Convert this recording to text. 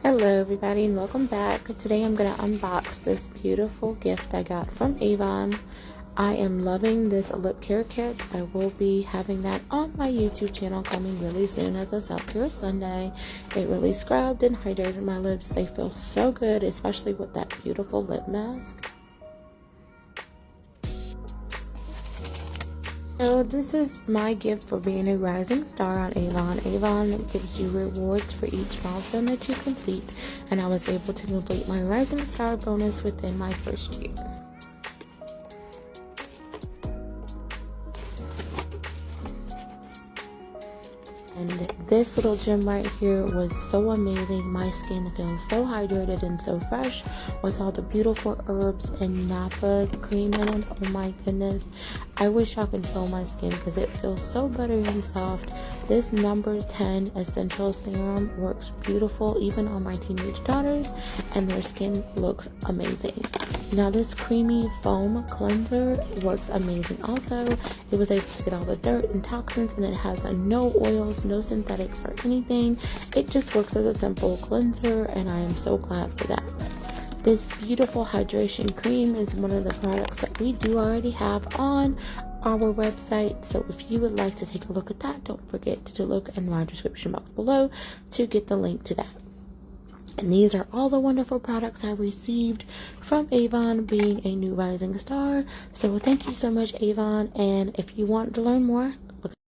Hello everybody and welcome back. Today I'm going to unbox this beautiful gift I got from Avon. I am loving this lip care kit. I will be having that on my YouTube channel coming really soon as a self-care Sunday. It really scrubbed and hydrated my lips. They feel so good, especially with that beautiful lip mask. So this is my gift for being a rising star on Avon. Avon gives you rewards for each milestone that you complete, and I was able to complete my rising star bonus within my first year. And this little gem right here was so amazing. My skin feels so hydrated and so fresh with all the beautiful herbs and Napa cream in it. Oh my goodness. I wish y'all can feel my skin because it feels so buttery and soft. This number 10 essential serum works beautiful even on my teenage daughters, and their skin looks amazing. Now this creamy foam cleanser works amazing also. It was able to get all the dirt and toxins, and it has no oils, no synthetics or anything. It just works as a simple cleanser, and I am so glad for that. This beautiful hydration cream is one of the products that we do already have on our website, so if you would like to take a look at that, don't forget to look in my description box below to get the link to that. And these are all the wonderful products I received from Avon being a new rising star. So thank you so much, Avon, and if you want to learn more,